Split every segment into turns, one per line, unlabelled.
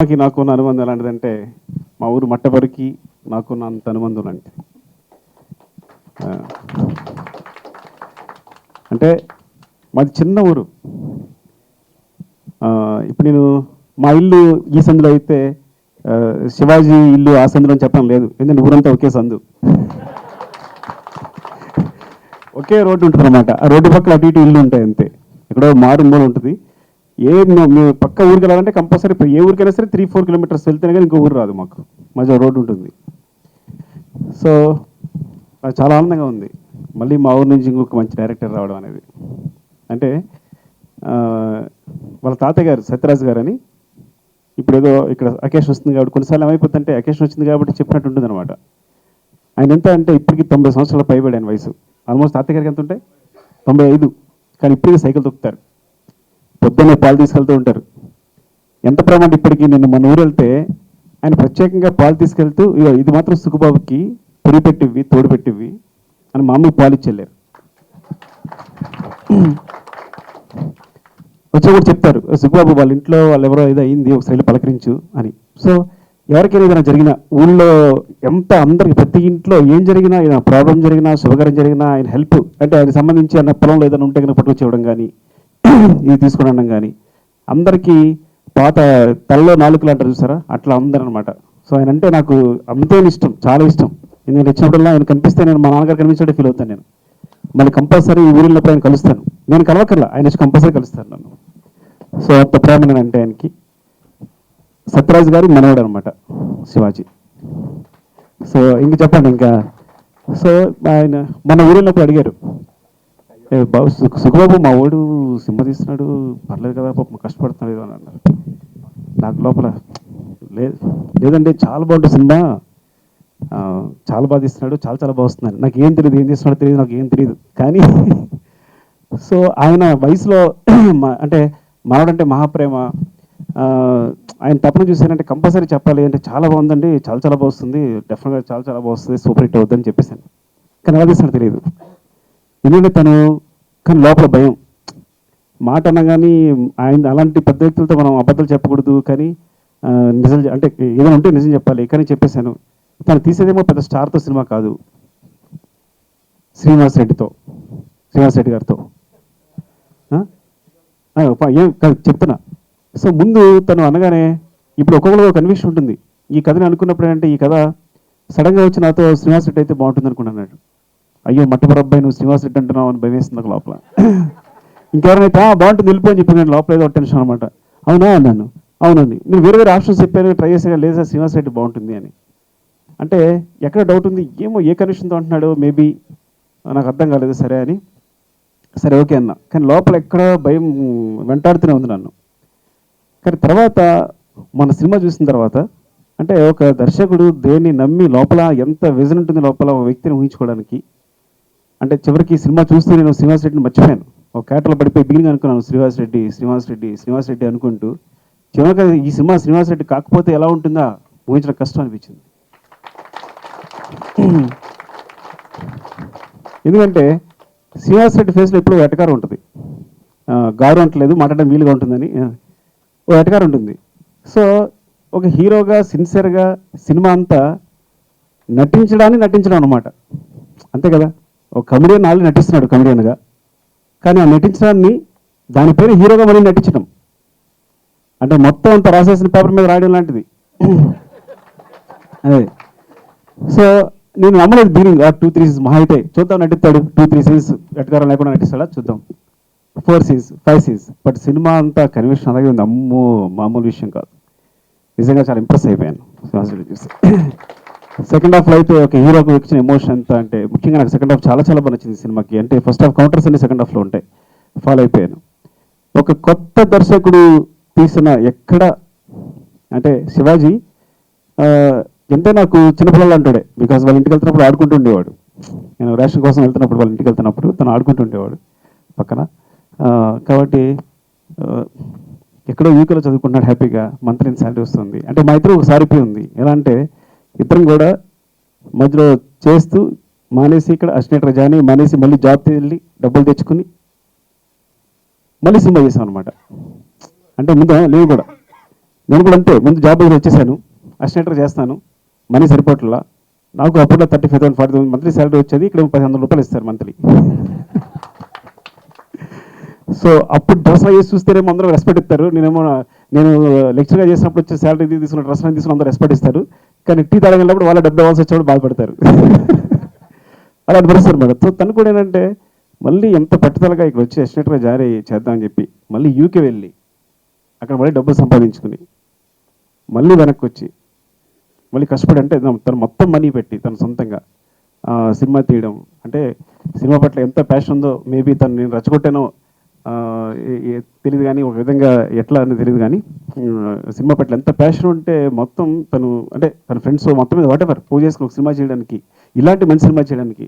నాకున్న అనుబంధం ఎలాంటిదంటే మా ఊరు మట్టపరికి నాకున్న అంత అనుబంధం లాంటిది. అంటే మాది చిన్న ఊరు. ఇప్పుడు నేను మా ఇల్లు ఈ సందులో అయితే శివాజీ ఇల్లు ఆ సందులో చెప్పడం లేదు, ఎందుకంటే ఊరంతా ఒకే సందు, ఒకే రోడ్డు ఉంటుంది అనమాట. ఆ రోడ్డు పక్కల అటు ఇటు ఇల్లు ఉంటాయి అంతే, ఎక్కడో మారుమూల ఉంటుంది. మేము పక్క ఊరికి వెళ్ళాలంటే కంపల్సరీ ఏ ఊరికైనా సరే 3-4 కిలోమీటర్స్ వెళ్తేనే కానీ ఇంకో ఊరు రాదు, మాకు మధ్య రోడ్డు ఉంటుంది. సో అది చాలా ఆనందంగా ఉంది మళ్ళీ మా ఊరు నుంచి ఇంకొక మంచి డైరెక్టర్ రావడం అనేది. అంటే వాళ్ళ తాతయ్య గారు సత్యరాజు గారు అని, ఇప్పుడు ఏదో ఇక్కడ అకేషన్ వస్తుంది కాబట్టి కొన్నిసార్లు ఏమైపోతుందంటే అకేషన్ వచ్చింది కాబట్టి చెప్పినట్టు ఉంటుంది అనమాట. ఆయన ఎంత అంటే ఇప్పటికి 90 సంవత్సరాల పైబడి ఆయన వయసు. ఆల్మోస్ట్ తాతయ్య గారికి ఎంత ఉంటాయి, 95. కానీ ఇప్పటికీ సైకిల్ తొక్కుతారు, పొద్దున్నే పాలు తీసుకెళ్తూ ఉంటారు. ఎంత ప్రేమ అంటే ఇప్పటికీ నిన్ను మన ఊరు వెళ్తే ఆయన ప్రత్యేకంగా పాలు తీసుకెళ్తూ ఇది మాత్రం సుఖబాబుకి పొడి పెట్టివి తోడు పెట్టివి అని మా అమ్మకి పాలు ఇచ్చెళ్ళారు. వచ్చి కూడా చెప్తారు, సుఖబాబు వాళ్ళ ఇంట్లో వాళ్ళు ఎవరో ఏదో అయింది ఒకసారి పలకరించు అని. సో ఎవరికైనా ఏదైనా జరిగినా ఊళ్ళో ఎంత అందరికి ప్రతి ఇంట్లో ఏం జరిగినా, ఏదైనా ప్రాబ్లం జరిగినా, శుభకరం జరిగినా ఆయన హెల్ప్ అంటే ఆయనకు సంబంధించి అన్న పొలంలో ఏదైనా ఉంటే కనుక పట్టుకొచ్చి ఇవ్వడం కానీ ఇది తీసుకుని అనడం కానీ, అందరికీ పాత తలలో నాలుకలు అంటారు చూసారా, అట్లా అందరనమాట. సో ఆయన అంటే నాకు అంతే ఇష్టం, చాలా ఇష్టం. నేను వచ్చినప్పుడల్లా ఆయన కనిపిస్తే నేను మా నాన్నగారు కనిపించే ఫీల్ అవుతాను. నేను మళ్ళీ కంపల్సరీ ఊరిలో ఆయన కలుస్తాను, నేను కలవకల్లా ఆయన వచ్చి కంపల్సరీ కలుస్తాను నన్ను. సో అంత ప్రేమ నేను అంటే ఆయనకి. సత్యరాజు గారి మనవడు అనమాట శివాజీ. సో ఇంక చెప్పండి ఇంకా. సో ఆయన మన ఊరిలో అడిగారు, బాబు సుఖబాబు మా వాడు సినిమా తీస్తున్నాడు పర్లేదు కదా పాపం కష్టపడుతున్నాడు అని అన్నారు. నాకు లోపల లేదండి చాలా బాగుంటుంది సినిమా, చాలా బాగా తీస్తున్నాడు, చాలా చాలా బాగా వస్తున్నాడు. నాకు ఏం తెలియదు, ఏం చేస్తున్నాడో తెలియదు, నాకు ఏం తెలియదు. కానీ సో ఆయన వయసులో అంటే మనవడంటే మహాప్రేమ, ఆయన తప్పని చూసానంటే కంపల్సరీ చెప్పాలి అంటే చాలా బాగుందండి, చాలా చాలా బాగుంది, డెఫినెట్గా చాలా చాలా బాగుంది, సూపర్ హిట్ అవుద్దని చెప్పేసాను. కానీ ఎలా తీస్తున్నాడో తెలియదు. ఎందుకంటే తను కానీ లోపల భయం, మాట అన్నా కానీ ఆయన అలాంటి పెద్ద వ్యక్తులతో మనం అబద్ధాలు చెప్పకూడదు, కానీ నిజం అంటే ఏదైనా ఉంటే నిజం చెప్పాలి. కానీ చెప్పేశాను, తను తీసేదేమో పెద్ద స్టార్తో సినిమా కాదు, శ్రీనివాస్ రెడ్డి గారితో ఏం చెప్తున్నా. సో ముందు తను అనగానే ఇప్పుడు ఒక్కొక్కరు కన్విక్షన్ ఉంటుంది. ఈ కథని అనుకున్నప్పుడు ఏంటంటే ఈ కథ సడన్గా వచ్చి నాతో శ్రీనివాస్ రెడ్డి అయితే బాగుంటుంది అనుకున్నాడు. అయ్యో మట్టపర అబ్బాయి నువ్వు శ్రీనివాస్ రెడ్డి అంటున్నావు అని భయం వేస్తుంది నాకు లోపల. ఇంకెవరైతే బాగుంటుంది వెళ్ళిపోయి చెప్పి నేను లోపల ఏదో టెన్షన్ అనమాట. అవునా అన్నాను, అవునండి నేను వేరే వేరే ఆప్షన్స్ చెప్పాను, ట్రై చేసా, లేదా శ్రీనివాస్ రెడ్డి బాగుంటుంది అని. అంటే ఎక్కడ డౌట్ ఉంది, ఏమో ఏ కనెక్షన్తో అంటున్నాడు, మేబీ నాకు అర్థం కాలేదు. సరే అని సరే ఓకే అన్న. కానీ లోపల ఎక్కడ భయం వెంటాడుతూనే ఉంది నన్ను. కానీ తర్వాత మన సినిమా చూసిన తర్వాత అంటే ఒక దర్శకుడు దేన్ని నమ్మి లోపల ఎంత విజన్ ఉంటుంది లోపల ఒక వ్యక్తిని ఊహించుకోవడానికి. అంటే చివరికి సినిమా చూస్తూ నేను శ్రీనివాస్ రెడ్డిని మర్చిపోయాను, ఒక కేటలో పడిపోయి బిగినింగ్ అనుకున్నాను శ్రీనివాస్ రెడ్డి అనుకుంటూ. చివరికి ఈ సినిమా శ్రీనివాస్ రెడ్డి కాకపోతే ఎలా ఉంటుందా ఊహించడం కష్టం అనిపించింది. ఎందుకంటే శ్రీనివాస్ రెడ్డి ఫేస్లో ఎప్పుడూ ఎటకారం ఉంటుంది, గారు అంటలేదు మాట్లాడడం వీలుగా ఉంటుందని ఓ ఎటకారం ఉంటుంది. సో ఒక హీరోగా సిన్సియర్గా సినిమా అంతా నటించడం అనమాట, అంతే కదా. ఒక కమెడియన్ ఆల్రెడీ నటిస్తున్నాడు కమెడియన్గా, కానీ ఆ నటించడాన్ని దాని పేరు హీరోగా మళ్ళీ నటించడం అంటే మొత్తం అంతా రాసేసిన పేపర్ మీద రాయడం లాంటిది. అదే సో నేను నమ్మలేదు బిగినింగ్ 2-3 సీన్స్ మహా అయితే చూద్దాం నటిస్తాడు, 2-3 సీన్స్ ఎటకారం లేకుండా నటిస్తాడా చూద్దాం, 4 సీన్స్ 5 సీన్స్. బట్ సినిమా అంతా కన్విక్షన్ అలాగే ఉంది, అమ్మో మామూలు విషయం కాదు. నిజంగా చాలా ఇంప్రెస్ అయిపోయాను చూసి. సెకండ్ హాఫ్లో అయితే ఒక హీరోకి వచ్చిన ఎమోషన్ ఎంత అంటే ముఖ్యంగా నాకు సెకండ్ హాఫ్ చాలా చాలా బాగా నచ్చింది సినిమాకి. అంటే ఫస్ట్ హాఫ్ కౌంటర్స్ అన్ని సెకండ్ హాఫ్లో ఉంటాయి, ఫాలో అయిపోయాను. ఒక కొత్త దర్శకుడు తీసిన ఎక్కడ అంటే శివాజీ ఎంతో నాకు చిన్నపిల్లలు అంటాడే, బికాజ్ వాళ్ళ ఇంటికి వెళ్తున్నప్పుడు ఆడుకుంటూ ఉండేవాడు. నేను రేషన్ కోసం వెళ్తున్నప్పుడు వాళ్ళ ఇంటికి వెళ్తున్నప్పుడు తను ఆడుకుంటూ ఉండేవాడు పక్కన. కాబట్టి ఎక్కడో యూకేలో చదువుకుంటున్నాడు హ్యాపీగా, మంత్లీ శాలరీ వస్తుంది. అంటే మా ఇద్దరు ఒక సారిపోయి ఉంది. ఎలా అంటే ఇద్దరం కూడా మధ్యలో చేస్తూ మానేసి ఇక్కడ అసిస్టెంట్గా జాయిన్ అయ్యి మానేసి మళ్ళీ జాబ్ వెళ్ళి డబ్బులు తెచ్చుకుని మళ్ళీ సినిమా చేసాం అనమాట. అంటే ముందు నేను కూడా నేను కూడా అంతే, ముందు జాబ్ వచ్చేసాను, అసిస్టెంట్గా చేస్తాను, మనీ సరిపోవట్లా నాకు. అప్పుడు 35,000 40,000 మంత్లీ శాలరీ వచ్చేది, ఇక్కడ 1,500 రూపాయలు ఇస్తారు మంత్లీ. సో అప్పుడు డ్రెస్లో వేసి చూస్తేనేమో అందరూ రెస్పెక్ట్ ఇస్తారు. నేను లెక్చర్గా చేసినప్పుడు వచ్చే శాలరీ తీసుకున్న డ్రెస్లో తీసుకుని అందరూ రెస్పెక్ట్ ఇస్తారు. కానీ టీ తాగలినప్పుడు వాళ్ళ డబ్బు ఇవ్వాల్సి వచ్చేప్పుడు బాధపడతారు. అలా అనిపిస్తారు మేడం. సో తను కూడా ఏంటంటే మళ్ళీ ఎంత పట్టుదలగా ఇక్కడ వచ్చి అసిస్టెంట్గా జారీ చేద్దామని చెప్పి మళ్ళీ యూకే వెళ్ళి అక్కడ మళ్ళీ డబ్బులు సంపాదించుకుని మళ్ళీ వెనక్కి వచ్చి మళ్ళీ కష్టపడి, అంటే తను మొత్తం మనీ పెట్టి తను సొంతంగా సినిమా తీయడం, అంటే సినిమా పట్ల ఎంత ప్యాషన్ ఉందో. మేబీ తను నేను రచ్చగొట్టానో తెలియదు, కానీ ఒక విధంగా ఎట్లా అని తెలియదు, కానీ సినిమా పట్ల ఎంత ప్యాషన్ ఉంటే మొత్తం తను, అంటే తన ఫ్రెండ్స్ మొత్తం మీద వాటెవర్ పూజ చేసుకుని ఒక సినిమా చేయడానికి, ఇలాంటి మంచి సినిమా చేయడానికి.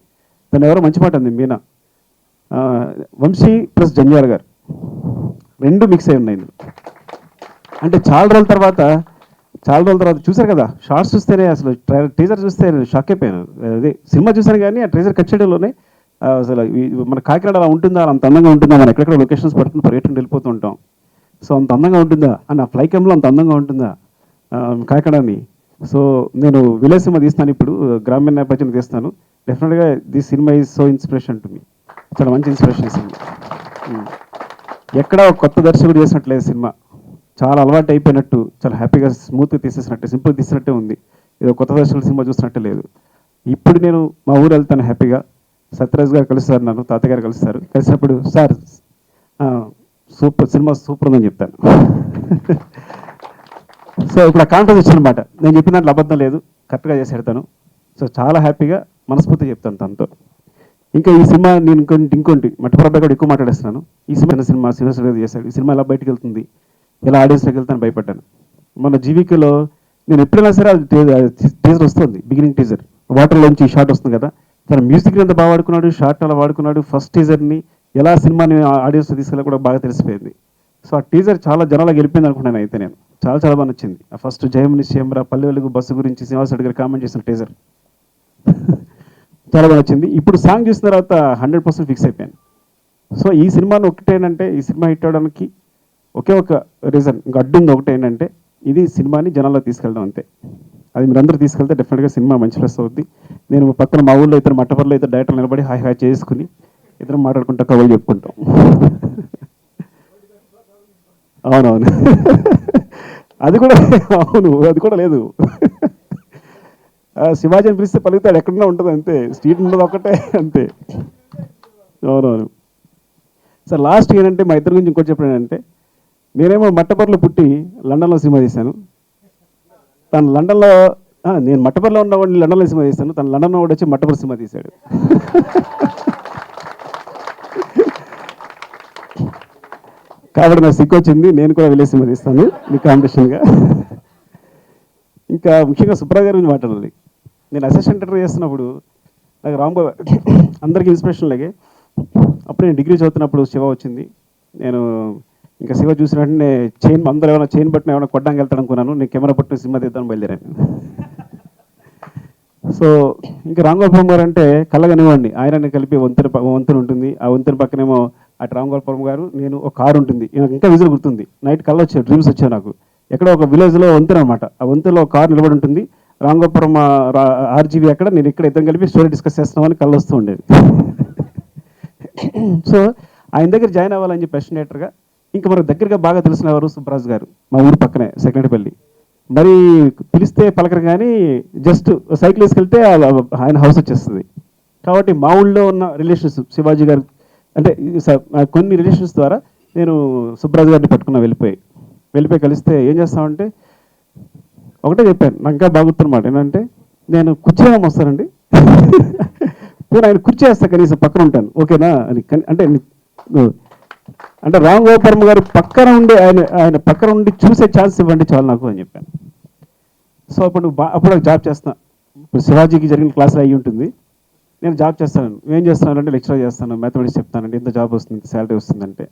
తను ఎవరో మంచి మాట అంది, మీనా వంశీ ప్లస్ జంజాల గారు రెండు మిక్స్ అయి ఉన్నాయి. అంటే చాలా రోజుల తర్వాత చూశారు కదా, షార్ట్స్ చూస్తేనే అసలు టీజర్ చూస్తే షాక్ అయిపోయాను. అదే సినిమా చూశాను కానీ ఆ టీజర్ కట్ చేయడంలోనే అసలు మన కాకినాడ అలా ఉంటుందా, అంత అందంగా ఉంటుందా, మనం ఎక్కడెక్కడ లొకేషన్స్ పట్టుకుని పర్యటన వెళ్ళిపోతూ ఉంటాం. సో అంత అందంగా ఉంటుందా అని, ఆ ఫ్లై క్యామ్లో అంత అందంగా ఉంటుందా కాకినాడని. సో నేను విలేజ్ సినిమా తీస్తాను, ఇప్పుడు గ్రామీణ నేపథ్యం తీస్తాను. డెఫినెట్గా this cinema is so inspiration to me. చాలా మంచి ఇన్స్పిరేషన్ సినిమా. ఎక్కడ ఒక కొత్త దర్శకుడు చేసినట్లేదు సినిమా, చాలా అలవాటు అయిపోయినట్టు, చాలా హ్యాపీగా స్మూత్గా తీసేసినట్టే, సింపుల్ తీసినట్టే ఉంది. ఏదో కొత్త దర్శకుడు సినిమా చూసినట్టే లేదు. ఇప్పుడు నేను మా ఊరు వెళ్తాను హ్యాపీగా, సత్యరాజ్ గారు కలుస్తారు, నన్ను తాతగారు కలుస్తారు. కలిసినప్పుడు సార్ సూపర్ సినిమా సూపర్ ఉందని చెప్తాను. సో ఇప్పుడు ఆ కాన్ఫిడెన్స్ వచ్చినమాట, నేను చెప్పిన దాంట్లో అబద్ధం లేదు, కరెక్ట్గా చేసి పెడతాను. సో చాలా హ్యాపీగా మనస్ఫూర్తిగా చెప్తాను తనతో. ఇంకా ఈ సినిమా నేను ఇంకోటి మట్టపరబ్బాయి కూడా ఎక్కువ మాట్లాడేస్తున్నాను. ఈ సినిమా శ్రీనివాసరావు గారు చేశాడు. ఈ సినిమా ఎలా బయటకు వెళ్తుంది, ఎలా ఆడియన్స్లోకి వెళ్తాను భయపడ్డాను. మన జీవికలో నేను ఎప్పుడైనా సరే అది టీజర్ వస్తుంది, బిగినింగ్ టీజర్, వాటర్లోంచి షార్ట్ వస్తుంది కదా, తన మ్యూజిక్ని ఎంత బాగా వాడుకున్నాడు, షార్ట్ అలా వాడుకున్నాడు. ఫస్ట్ టీజర్ని ఎలా సినిమాని ఆడియన్స్లో తీసుకెళ్ళి కూడా బాగా తెలిసిపోయింది. సో ఆ టీజర్ చాలా జనాలకు గెలిపింది అనుకున్నాను. అయితే నేను చాలా బాగా నచ్చింది. ఆ ఫస్ట్ జయం నిశ్చయంరా పల్లె వెలుగు బస్సు గురించి శ్రీనివాసరెడ్డి గారు కామెంట్ చేసిన టీజర్ చాలా బాగా నచ్చింది. ఇప్పుడు సాంగ్ చూసిన తర్వాత 100% ఫిక్స్ అయిపోయాను. సో ఈ సినిమాను ఒకటేనంటే, ఈ సినిమా హిట్ అవడానికి ఒకే ఒక రీజన్, ఇంకా అడ్డుంది ఒకటి ఏంటంటే, ఇది సినిమాని జనాల్లో తీసుకెళ్ళడం అంతే. అది మీరందరూ తీసుకెళ్తే డెఫినెట్గా సినిమా మంచి ప్లస్ అవుద్ది. నేను పక్కన మా ఊళ్ళో ఇద్దరు మట్టపర్లో ఇద్దరు డైరెక్టర్లు నిలబడి హాయ్ చేసుకుని ఇద్దరం మాట్లాడుకుంటా కబుర్లు చెప్పుకుంటాం. అవునవును. అది కూడా అవును, అది కూడా లేదు. శివాజీ అని పిలిస్తే పలుకుతాడు, ఎక్కడన్నా ఉంటుంది అంతే, స్ట్రీట్ ఉండదు ఒకటే అంతే. అవునవును. సార్ లాస్ట్ ఏంటంటే మా ఇద్దరి గురించి ఇంకోటి చెప్పడం ఏంటంటే, నేనేమో మట్టపర్లో పుట్టి లండన్లో సినిమా తీశాను. తను లండన్లో, నేను మట్టపర్లో ఉన్నవాడిని లండన్లో సినిమా తీశాను, తను లండన్లో కూడా వచ్చి మట్టపర్ల సినిమా తీశాడు. కాబట్టి నాకు సిగ్గు వచ్చింది, నేను కూడా వెళ్ళే సినిమా తీస్తాను మీ కాంపిటీషన్గా. ఇంకా ముఖ్యంగా సుబ్రాజ్ గారి గురించి మాట్లాడాలి. నేను అసిస్టెంట్ డైరెక్టర్ చేస్తున్నప్పుడు నాకు రాంబాబు అందరికీ ఇన్స్పిరేషన్ లాగే. అప్పుడు నేను డిగ్రీ చదువుతున్నప్పుడు శివ వచ్చింది. నేను ఇంకా శివ చూసిన వెంటనే చైన్, అందరూ ఏమైనా చైన్ పట్టిన ఏమైనా కొట్టడానికి వెళ్తాను అనుకున్నాను. నేను కెమెరా పట్టిన సినిమా తీద్దాను బయలుదేరాను. సో ఇంకా రాంగోపాల్ గారు అంటే కళ్ళగనివ్వండి, ఆయన కలిపి వంతెన ఉంటుంది, ఆ వంతెన పక్కనేమో అటు రాంగోపాల్ గారు, నేను ఒక కారు ఉంటుంది. నాకు ఇంకా విజువల్ గుర్తుంది, నైట్ కళ్ళు వచ్చాయి, డ్రీమ్స్ వచ్చాయి నాకు. ఎక్కడో ఒక విలేజ్లో వంతెన అనమాట, ఆ వంతెనలో ఒక కారు నిలబడి ఉంటుంది, రాంగోపురం ఆర్జీబీ అక్కడ, నేను ఇక్కడ ఇద్దరం కలిపి స్టోరీ డిస్కస్ చేస్తున్నామని కళ్ళు వస్తూ ఉండేది. సో ఆయన దగ్గర జాయిన్ అవ్వాలని చెప్పి అసిస్టెంట్ డైరెక్టర్గా. ఇంకా మనకు దగ్గరగా బాగా తెలిసిన వారు సుబ్రాజ్ గారు, మా ఊరు పక్కనే సెకండరీపల్లి. మరి పిలిస్తే పలకరు కానీ జస్ట్ సైకిల్ వేసుకెళ్తే ఆయన హౌస్ వచ్చేస్తుంది. కాబట్టి మా ఊళ్ళో ఉన్న రిలేషన్స్ శివాజీ గారు, అంటే కొన్ని రిలేషన్స్ ద్వారా నేను సుబ్రాజ్ గారిని పట్టుకున్నా. వెళ్ళిపోయి కలిస్తే ఏం చేస్తామంటే ఒకటే చెప్పాను, నాకు ఇంకా బాగుతున్నమాట ఏంటంటే, నేను కుర్చీలో వస్తానండి, నేను ఆయన కుర్చీ వేస్తా, కనీసం పక్కన ఉంటాను, ఓకేనా అని. అంటే రామ్ గోపాల్ గారు పక్కన ఉండి ఆయన పక్కన ఉండి చూసే ఛాన్స్ ఇవ్వండి చాలు నాకు అని చెప్పాను. సో అప్పుడు అప్పుడు జాబ్ చేస్తాను. ఇప్పుడు శివాజీకి జరిగిన క్లాసులు అయ్యి ఉంటుంది, నేను జాబ్ చేస్తాను. ఏం చేస్తున్నానంటే లెక్చరర్ చేస్తాను, మ్యాథమెటిక్స్ చెప్తానంటే ఎంత జాబ్ వస్తుంది, శాలరీ వస్తుందంటే.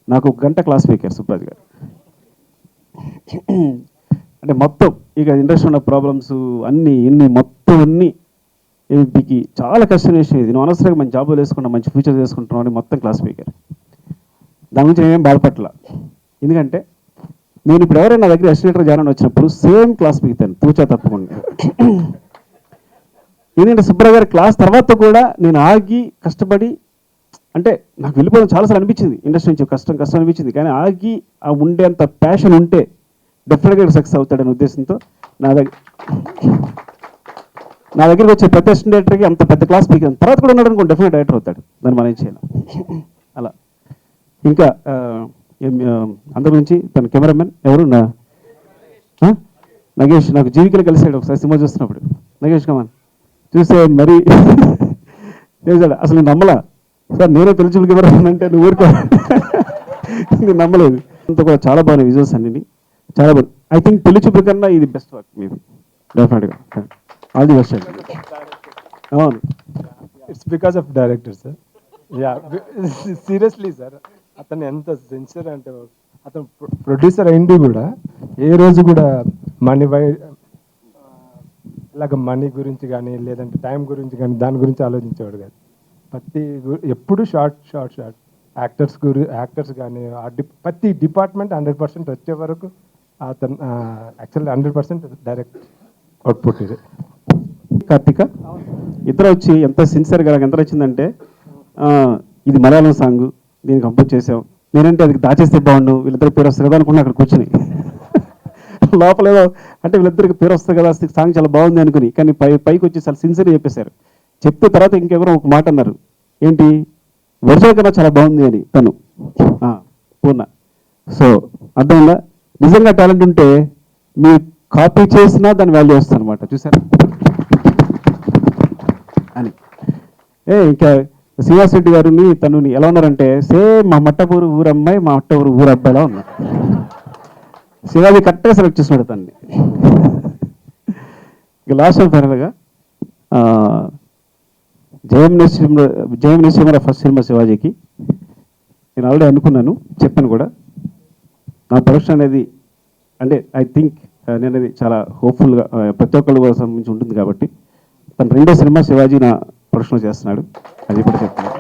నాకు 1 గంట క్లాస్ పీకారు సుబ్రాజ్ గారు. అంటే మొత్తం ఇక ఇండస్ట్రీ ఉన్న ప్రాబ్లమ్స్ అన్నీ మొత్తం మీకు చాలా కష్టం చేసేది, నేను అనవసరంగా మంచి జాబులు వేసుకుంటాను, మంచి ఫ్యూచర్ చేసుకుంటున్నాను అని మొత్తం క్లాస్ పీకారు. దాని గురించి నేనేం బాధపడలా. ఎందుకంటే నేను ఇప్పుడు ఎవరైనా నా దగ్గర ఎస్టిలేటర్ జాయిన్ వచ్చినప్పుడు సేమ్ క్లాస్ మిగతాను తూచా తప్పకుండా. ఎందుకంటే సుబ్రహ్మ గారి క్లాస్ తర్వాత కూడా నేను ఆగి కష్టపడి, అంటే నాకు వెళ్ళిపోవడం చాలాసార్లు అనిపించింది, ఇండస్ట్రీ నుంచి కష్టం అనిపించింది, కానీ ఆగి ఆ ఉండేంత ప్యాషన్ ఉంటే డెఫినెట్గా సక్సెస్ అవుతాడనే ఉద్దేశంతో నా దగ్గరికి వచ్చే ప్రతి అసిస్టెంట్ డైరెక్టర్కి అంత పెద్ద క్లాస్ పీకాను. తర్వాత కూడా ఉన్నాడు అనుకోండి, డెఫినెట్ డైరెక్టర్ అవుతాడు, దాన్ని మనం ఏం చేయాలి. అలా ఇంకా అందరి గురించి తన కెమెరామెన్ ఎవరు నగేష్, నాకు జీవికలు కలిసాడు ఒకసారి సినిమా చూస్తున్నప్పుడు. నగేష్ కమాన్ చూస్తే మరీ చేశాడు, అసలు నేను నమ్మలా. సార్ నేనే తెలుగు కెమెరామెన్ అంటే నువ్వు ఊరుకో, నేను నమ్మలేదు. అంతా కూడా చాలా బాగున్నాయి విజువల్స్ అన్ని, చాలా బాగుంది. ఐ థింక్ పెళ్లి చూపుల కన్నా ఇది బెస్ట్ వర్క్ మీది, డెఫినెట్గా. ఆల్ ది బెస్ట్ అండి. అవును,
it's because of director sir. Yeah seriously sir, అతను ఎంత సిన్సియర్ అంటే, అతను ప్రొడ్యూసర్ అయింది కూడా ఏ రోజు కూడా ఇలాగ మనీ గురించి కానీ లేదంటే టైం గురించి కానీ దాని గురించి ఆలోచించేవాడు కాదు. ఎప్పుడు షార్ట్ యాక్టర్స్ కానీ ప్రతి డిపార్ట్మెంట్ 100% వచ్చే వరకు అతను యాక్చువల్లీ 100% డైరెక్ట్ అవుట్పుట్ ఇది.
కార్తిక ఇద్దరు వచ్చి ఎంత సిన్సియర్గా నాకు ఎంత వచ్చిందంటే, ఇది మలయాళం సాంగ్, దీన్ని కంపోజ్ చేసాం. నేనంటే అది దాచేస్తే బాగుండు, వీళ్ళిద్దరు పేరు వస్తుంది కదా అనుకున్నా అక్కడ కూర్చొని. లోపలేదో అంటే వీళ్ళిద్దరికి పేరు వస్తుంది కదా, సాంగ్ చాలా బాగుంది అనుకుని, కానీ పైకి వచ్చి చాలా సిన్సియర్గా చెప్పేశారు. చెప్తే తర్వాత ఇంకెవరో ఒక మాట అన్నారు, ఏంటి ఒరిజినల్ కన్నా చాలా బాగుంది అని తను పూర్ణ. సో అర్థమైందా, నిజంగా టాలెంట్ ఉంటే మీ కాపీ చేసినా దాని వాల్యూ వస్తుంది అనమాట, చూసారా అని. ఇంకా శ్రీనివాస్ రెడ్డి గారిని తనుని ఎలా ఉన్నారంటే సేమ్ మా మట్టపూరు ఊరు అమ్మాయి మా మట్టపూరు ఊరు అబ్బాయిలా ఉన్నారు. శివాజీ కరెక్ట్గా సెలెక్ట్ చేసినాడు తన్ని. ఇక లాస్ట్ అండ్ ఫైనల్గా జయం నరసింహ ఫస్ట్ సినిమా శివాజీకి నేను ఆల్రెడీ అనుకున్నాను, చెప్పాను కూడా. నా ప్రొడక్షన్ అనేది అంటే ఐ థింక్ నేను అది చాలా హోప్ఫుల్గా ప్రతి ఒక్కళ్ళ కోసం సంబంధించి ఉంటుంది కాబట్టి, తన రెండో సినిమా శివాజీ నా ప్రొడక్షన్ చేస్తున్నాడు, అది కూడా చెప్తున్నాను.